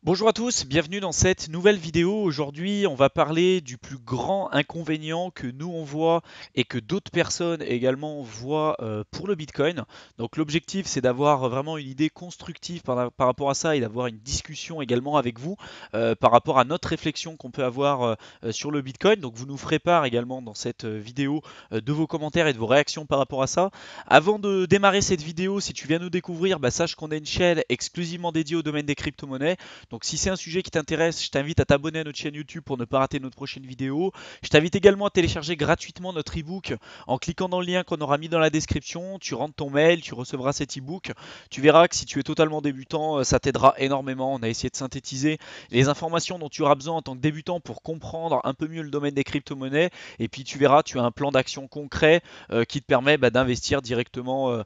Bonjour à tous, bienvenue dans cette nouvelle vidéo. Aujourd'hui, on va parler du plus grand inconvénient que nous on voit et que d'autres personnes également voient pour le Bitcoin. Donc l'objectif, c'est d'avoir vraiment une idée constructive par rapport à ça et d'avoir une discussion également avec vous par rapport à notre réflexion qu'on peut avoir sur le Bitcoin. Donc vous nous ferez part également dans cette vidéo de vos commentaires et de vos réactions par rapport à ça. Avant de démarrer cette vidéo, si tu viens nous découvrir, sache qu'on a une chaîne exclusivement dédiée au domaine des crypto-monnaies. Donc si c'est un sujet qui t'intéresse, je t'invite à t'abonner à notre chaîne YouTube pour ne pas rater notre prochaine vidéo. Je t'invite également à télécharger gratuitement notre e-book en cliquant dans le lien qu'on aura mis dans la description. Tu rentres ton mail, tu recevras cet e-book. Tu verras que si tu es totalement débutant, ça t'aidera énormément. On a essayé de synthétiser les informations dont tu auras besoin en tant que débutant pour comprendre un peu mieux le domaine des crypto-monnaies. Et puis tu verras, tu as un plan d'action concret qui te permet d'investir directement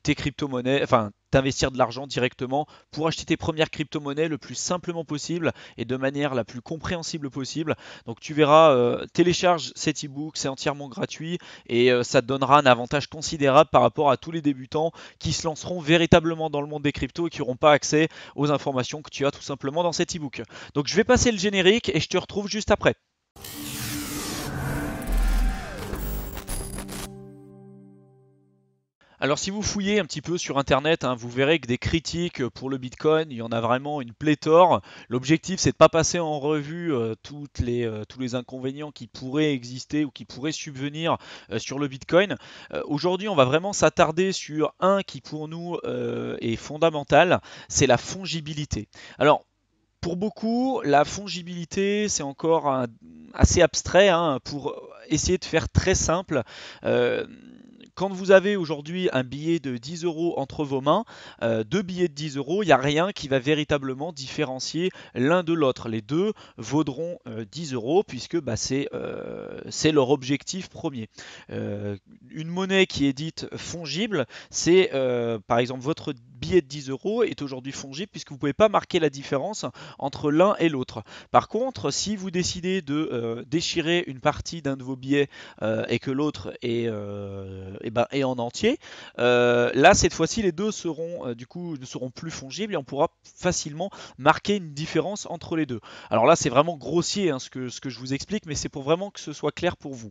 tes crypto-monnaies, enfin d'investir de l'argent directement pour acheter tes premières crypto-monnaies le plus simplement possible et de manière la plus compréhensible possible. Donc tu verras, télécharge cet e-book, c'est entièrement gratuit et ça te donnera un avantage considérable par rapport à tous les débutants qui se lanceront véritablement dans le monde des cryptos et qui n'auront pas accès aux informations que tu as tout simplement dans cet e-book. Donc je vais passer le générique et je te retrouve juste après. Alors si vous fouillez un petit peu sur internet, vous verrez que des critiques pour le Bitcoin, il y en a vraiment une pléthore. L'objectif c'est de ne pas passer en revue tous les inconvénients qui pourraient exister ou qui pourraient subvenir sur le Bitcoin. Aujourd'hui on va vraiment s'attarder sur un qui pour nous est fondamental, c'est la fongibilité. Alors pour beaucoup, la fongibilité, c'est encore assez abstrait pour essayer de faire très simple. Euh, Quand vous avez aujourd'hui un billet de 10 euros entre vos mains, deux billets de 10 euros, il n'y a rien qui va véritablement différencier l'un de l'autre. Les deux vaudront 10 euros puisque c'est leur objectif premier. Une monnaie qui est dite fongible, c'est par exemple votre billet de 10 euros est aujourd'hui fongible puisque vous ne pouvez pas marquer la différence entre l'un et l'autre. Par contre, si vous décidez de déchirer une partie d'un de vos billets et que l'autre est en entier, là cette fois-ci les deux seront du coup ne seront plus fongibles et on pourra facilement marquer une différence entre les deux. Alors là c'est vraiment grossier ce que je vous explique, mais c'est pour vraiment que ce soit clair pour vous.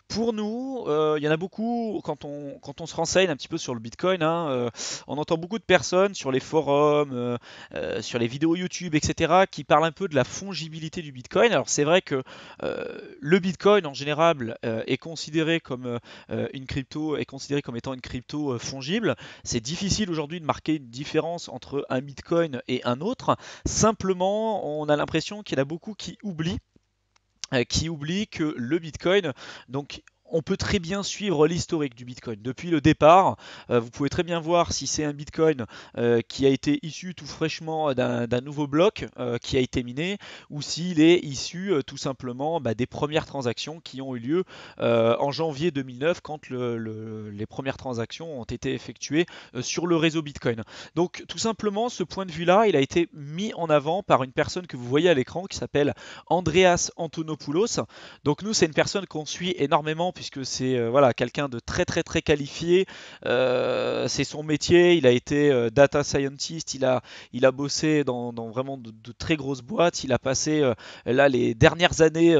Pour nous, il y en a beaucoup, quand on se renseigne un petit peu sur le Bitcoin, on entend beaucoup de personnes sur les forums, sur les vidéos YouTube, etc., qui parlent un peu de la fongibilité du Bitcoin. Alors c'est vrai que le Bitcoin en général est considéré comme une crypto, est considéré comme étant une crypto fongible. C'est difficile aujourd'hui de marquer une différence entre un Bitcoin et un autre. Simplement, on a l'impression qu'il y en a beaucoup qui oublie que le Bitcoin, donc on peut très bien suivre l'historique du Bitcoin. Depuis le départ, vous pouvez très bien voir si c'est un Bitcoin qui a été issu tout fraîchement d'un nouveau bloc qui a été miné, ou s'il est issu tout simplement des premières transactions qui ont eu lieu en janvier 2009 quand les premières transactions ont été effectuées sur le réseau Bitcoin. Donc tout simplement, ce point de vue-là, il a été mis en avant par une personne que vous voyez à l'écran qui s'appelle Andreas Antonopoulos. Donc nous, c'est une personne qu'on suit énormément puisque c'est voilà, quelqu'un de très très très qualifié. C'est son métier. Il a été data scientist. Il a bossé dans vraiment de très grosses boîtes. Il a passé là les dernières années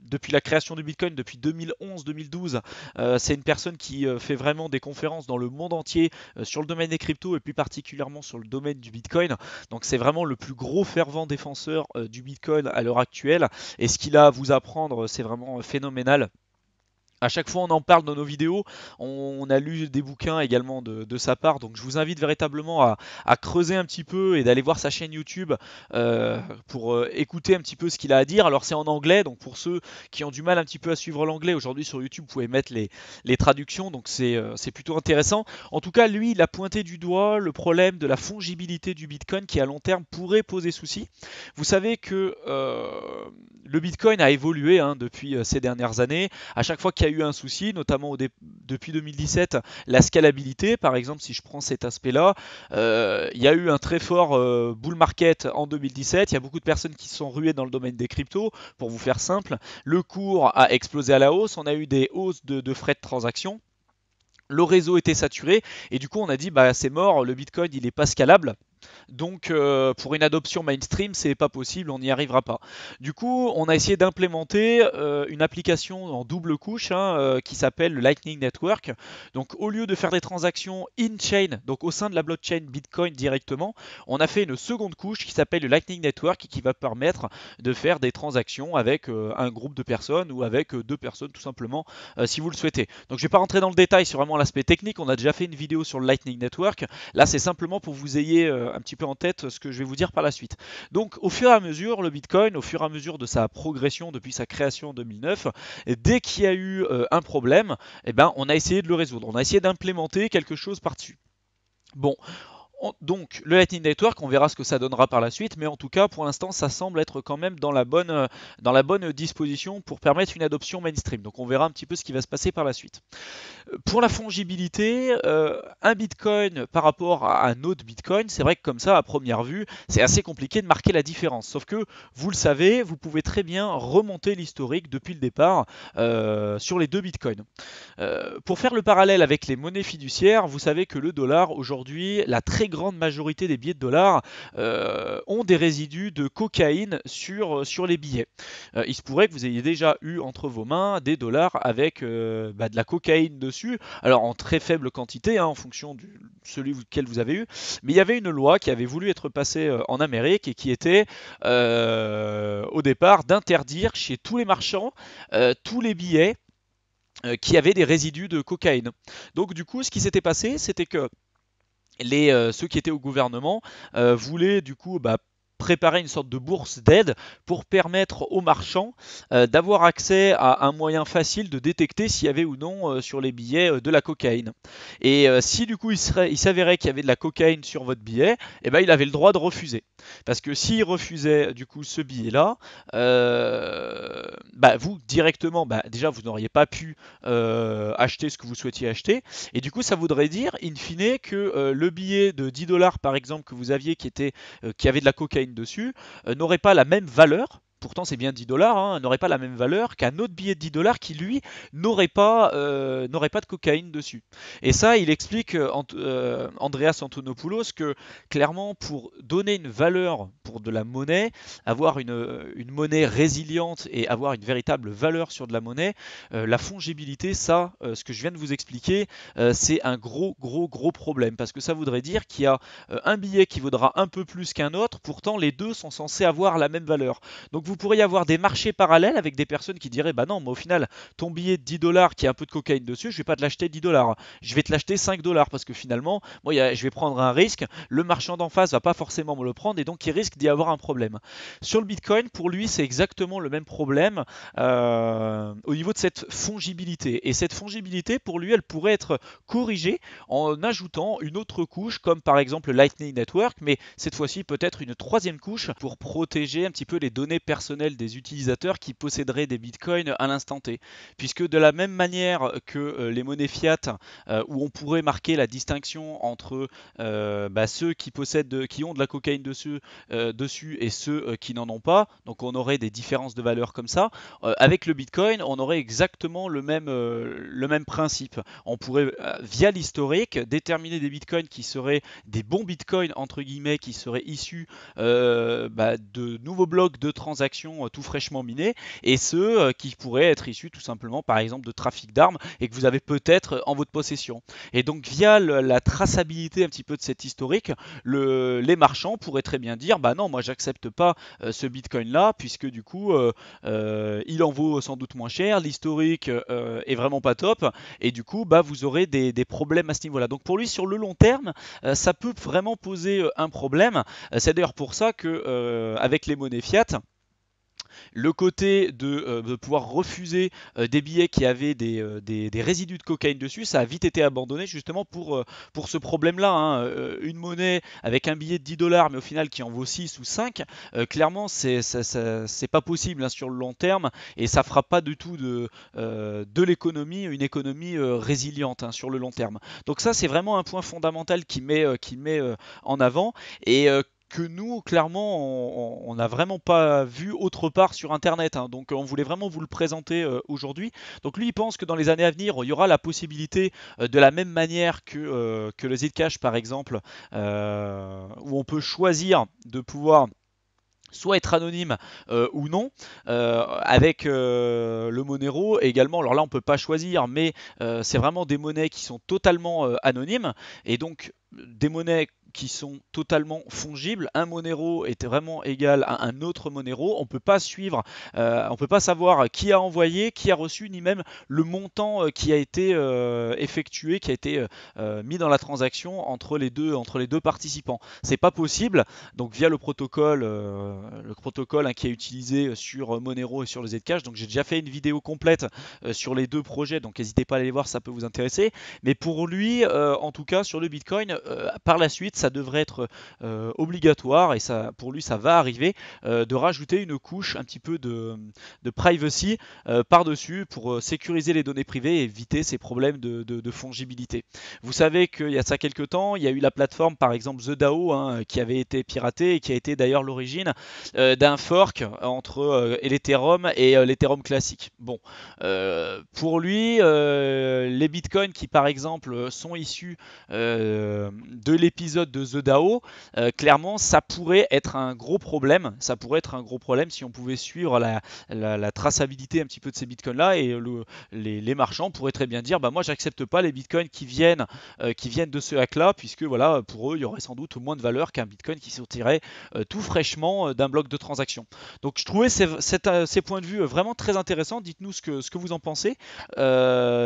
depuis la création du Bitcoin, depuis 2011-2012. C'est une personne qui fait vraiment des conférences dans le monde entier sur le domaine des cryptos et plus particulièrement sur le domaine du Bitcoin. Donc c'est vraiment le plus gros fervent défenseur du Bitcoin à l'heure actuelle. Et ce qu'il a à vous apprendre, c'est vraiment phénoménal. À chaque fois, on en parle dans nos vidéos. On a lu des bouquins également de sa part. Donc, je vous invite véritablement à creuser un petit peu et d'aller voir sa chaîne YouTube pour écouter un petit peu ce qu'il a à dire. Alors, c'est en anglais. Donc, pour ceux qui ont du mal un petit peu à suivre l'anglais, aujourd'hui sur YouTube, vous pouvez mettre les traductions. Donc, c'est plutôt intéressant. En tout cas, lui, il a pointé du doigt le problème de la fongibilité du Bitcoin qui, à long terme, pourrait poser souci. Vous savez que le Bitcoin a évolué depuis ces dernières années. À chaque fois qu'il y a eu un souci, notamment depuis 2017, la scalabilité, par exemple, si je prends cet aspect-là, il y a eu un très fort bull market en 2017. Il y a beaucoup de personnes qui se sont ruées dans le domaine des cryptos. Pour vous faire simple, le cours a explosé à la hausse. On a eu des hausses de frais de transaction. Le réseau était saturé et du coup on a dit c'est mort, le Bitcoin il est pas scalable. Donc pour une adoption mainstream, c'est pas possible, on n'y arrivera pas. Du coup, on a essayé d'implémenter une application en double couche qui s'appelle le Lightning Network. Donc au lieu de faire des transactions in-chain, donc au sein de la blockchain Bitcoin directement, on a fait une seconde couche qui s'appelle le Lightning Network et qui va permettre de faire des transactions avec un groupe de personnes ou avec deux personnes tout simplement si vous le souhaitez. Donc je ne vais pas rentrer dans le détail sur vraiment l'aspect technique, on a déjà fait une vidéo sur le Lightning Network. Là, c'est simplement pour que vous ayez un petit peu en tête ce que je vais vous dire par la suite. Donc, au fur et à mesure, le Bitcoin, au fur et à mesure de sa progression depuis sa création en 2009, dès qu'il y a eu un problème, eh ben, on a essayé de le résoudre. On a essayé d'implémenter quelque chose par-dessus. Bon, donc le Lightning Network, on verra ce que ça donnera par la suite, mais en tout cas pour l'instant ça semble être quand même dans la bonne disposition pour permettre une adoption mainstream. Donc on verra un petit peu ce qui va se passer par la suite. Pour la fongibilité, un Bitcoin par rapport à un autre Bitcoin, c'est vrai que comme ça, à première vue, c'est assez compliqué de marquer la différence. Sauf que, vous le savez, vous pouvez très bien remonter l'historique depuis le départ sur les deux Bitcoins. Pour faire le parallèle avec les monnaies fiduciaires, vous savez que le dollar, aujourd'hui, la très grande majorité des billets de dollars ont des résidus de cocaïne sur les billets. Il se pourrait que vous ayez déjà eu entre vos mains des dollars avec de la cocaïne dessus, alors en très faible quantité, en fonction de celui lequel vous avez eu, mais il y avait une loi qui avait voulu être passée en Amérique et qui était au départ d'interdire chez tous les marchands tous les billets qui avaient des résidus de cocaïne. Donc du coup, ce qui s'était passé, c'était que ceux qui étaient au gouvernement voulaient du coup préparer une sorte de bourse d'aide pour permettre aux marchands d'avoir accès à un moyen facile de détecter s'il y avait ou non sur les billets de la cocaïne. Et si du coup il s'avérait qu'il y avait de la cocaïne sur votre billet, eh ben, il avait le droit de refuser. Parce que s'il refusait du coup ce billet-là, vous directement, déjà vous n'auriez pas pu acheter ce que vous souhaitiez acheter. Et du coup ça voudrait dire in fine que le billet de 10 dollars par exemple que vous aviez qui avait de la cocaïne dessus, n'aurait pas la même valeur. Pourtant, c'est bien 10 dollars, n'aurait pas la même valeur qu'un autre billet de 10 dollars qui, lui, n'aurait pas de cocaïne dessus. Et ça, il explique, Andreas Antonopoulos, que clairement, pour donner une valeur pour de la monnaie, avoir une monnaie résiliente et avoir une véritable valeur sur de la monnaie, la fongibilité, ça, ce que je viens de vous expliquer, c'est un gros, gros, gros problème. Parce que ça voudrait dire qu'il y a un billet qui vaudra un peu plus qu'un autre, pourtant les deux sont censés avoir la même valeur. Donc vous pourriez avoir des marchés parallèles avec des personnes qui diraient bah non, mais au final, ton billet de 10 dollars qui a un peu de cocaïne dessus, je vais pas te l'acheter 10 dollars, je vais te l'acheter 5 dollars parce que finalement, moi je vais prendre un risque, le marchand d'en face va pas forcément me le prendre et donc il risque d'y avoir un problème. Sur le Bitcoin, pour lui, c'est exactement le même problème au niveau de cette fongibilité. Et cette fongibilité, pour lui, elle pourrait être corrigée en ajoutant une autre couche comme par exemple le Lightning Network, mais cette fois-ci peut-être une troisième couche pour protéger un petit peu les données personnelles des utilisateurs qui posséderaient des bitcoins à l'instant T. Puisque de la même manière que les monnaies fiat, où on pourrait marquer la distinction entre ceux qui ont de la cocaïne dessus et ceux qui n'en ont pas, donc on aurait des différences de valeur comme ça, avec le bitcoin on aurait exactement le même principe. On pourrait via l'historique déterminer des bitcoins qui seraient des bons bitcoins entre guillemets qui seraient issus de nouveaux blocs de transactions tout fraîchement minés et ceux qui pourraient être issus tout simplement par exemple de trafic d'armes et que vous avez peut-être en votre possession. Et donc via la traçabilité un petit peu de cet historique, les marchands pourraient très bien dire bah non moi j'accepte pas ce bitcoin là puisque du coup il en vaut sans doute moins cher, l'historique est vraiment pas top et du coup vous aurez des problèmes à ce niveau là. Donc pour lui sur le long terme ça peut vraiment poser un problème. C'est d'ailleurs pour ça que avec les monnaies fiat, le côté de pouvoir refuser des billets qui avaient des résidus de cocaïne dessus, ça a vite été abandonné justement pour ce problème-là. Une monnaie avec un billet de 10 dollars, mais au final qui en vaut 6 ou 5, clairement, c'est pas possible sur le long terme et ça fera pas du tout de l'économie une économie résiliente sur le long terme. Donc ça, c'est vraiment un point fondamental qui met en avant et que nous, clairement, on n'a vraiment pas vu autre part sur Internet, hein. Donc on voulait vraiment vous le présenter aujourd'hui. Donc lui, il pense que dans les années à venir, il y aura la possibilité, de la même manière que le Zcash par exemple, où on peut choisir de pouvoir soit être anonyme ou non, avec le Monero également. Alors là, on ne peut pas choisir, mais c'est vraiment des monnaies qui sont totalement anonymes, et donc des monnaies qui sont totalement fongibles. Un Monero est vraiment égal à un autre Monero. On peut pas suivre, on peut pas savoir qui a envoyé, qui a reçu, ni même le montant qui a été effectué, qui a été mis dans la transaction entre les deux participants. C'est pas possible. Donc via le protocole, hein, qui est utilisé sur Monero et sur le Zcash. Donc j'ai déjà fait une vidéo complète sur les deux projets, donc n'hésitez pas à aller les voir, ça peut vous intéresser. Mais pour lui, en tout cas sur le Bitcoin, par la suite, ça devrait être obligatoire, et ça, pour lui, ça va arriver, de rajouter une couche un petit peu de privacy par-dessus pour sécuriser les données privées et éviter ces problèmes de fongibilité. Vous savez qu'il y a ça quelques temps, il y a eu la plateforme par exemple The DAO, hein, qui avait été piratée et qui a été d'ailleurs l'origine d'un fork entre l'Ethereum et l'Ethereum classique. Bon, pour lui, les bitcoins qui par exemple sont issus de l'épisode de The DAO, clairement ça pourrait être un gros problème. Ça pourrait être un gros problème si on pouvait suivre la traçabilité un petit peu de ces bitcoins là, et les marchands pourraient très bien dire bah moi j'accepte pas les bitcoins qui viennent de ce hack là, puisque voilà, pour eux il y aurait sans doute moins de valeur qu'un bitcoin qui sortirait tout fraîchement d'un bloc de transaction. Donc je trouvais ces points de vue vraiment très intéressants. Dites-nous ce que vous en pensez.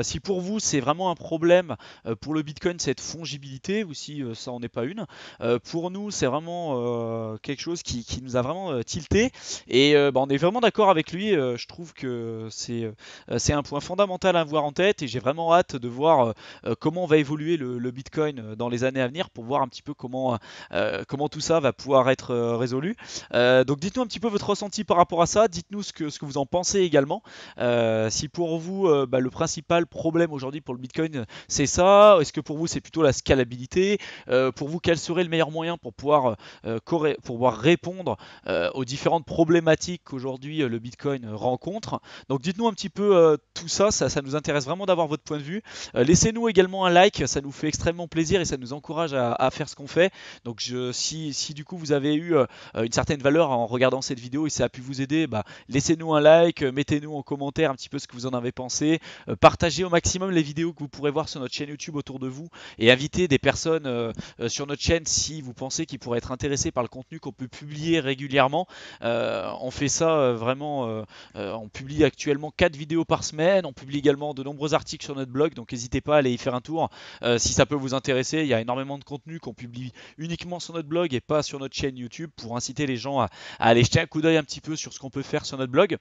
Si pour vous c'est vraiment un problème pour le Bitcoin, cette fongibilité, ou si ça en est pas une. Pour nous, c'est vraiment quelque chose qui nous a vraiment tilté. Et bah, on est vraiment d'accord avec lui. Je trouve que c'est un point fondamental à avoir en tête, et j'ai vraiment hâte de voir comment va évoluer le Bitcoin dans les années à venir, pour voir un petit peu comment tout ça va pouvoir être résolu. Donc dites-nous un petit peu votre ressenti par rapport à ça, dites-nous ce que vous en pensez également. Si pour vous, bah, le principal problème aujourd'hui pour le Bitcoin, c'est ça, est-ce que pour vous c'est plutôt la scalabilité? Pour vous, quel serait le meilleur moyen pour pouvoir répondre aux différentes problématiques qu'aujourd'hui le Bitcoin rencontre? Donc dites-nous un petit peu tout ça, ça nous intéresse vraiment d'avoir votre point de vue. Laissez-nous également un like, ça nous fait extrêmement plaisir et ça nous encourage à faire ce qu'on fait. Donc si du coup vous avez eu une certaine valeur en regardant cette vidéo et ça a pu vous aider, bah, laissez-nous un like, mettez-nous en commentaire un petit peu ce que vous en avez pensé, partagez au maximum les vidéos que vous pourrez voir sur notre chaîne YouTube autour de vous, et invitez des personnes sur notre chaîne si vous pensez qu'ils pourraient être intéressés par le contenu qu'on peut publier régulièrement. On fait ça on publie actuellement 4 vidéos par semaine, on publie également de nombreux articles sur notre blog, donc n'hésitez pas à aller y faire un tour si ça peut vous intéresser. Il y a énormément de contenu qu'on publie uniquement sur notre blog et pas sur notre chaîne YouTube, pour inciter les gens à aller jeter un coup d'œil un petit peu sur ce qu'on peut faire sur notre blog.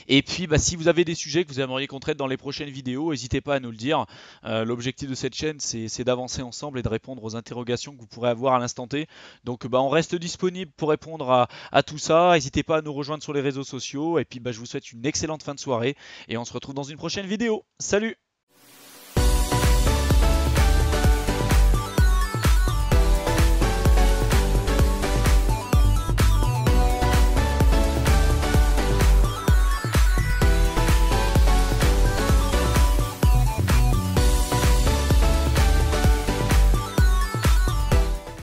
Et puis bah, si vous avez des sujets que vous aimeriez qu'on traite dans les prochaines vidéos, n'hésitez pas à nous le dire. L'objectif de cette chaîne, c'est d'avancer ensemble et de répondre aux interrogations que vous pourrez avoir à l'instant T. Donc bah, on reste disponible pour répondre à tout ça. N'hésitez pas à nous rejoindre sur les réseaux sociaux. Et puis bah, je vous souhaite une excellente fin de soirée et on se retrouve dans une prochaine vidéo. Salut!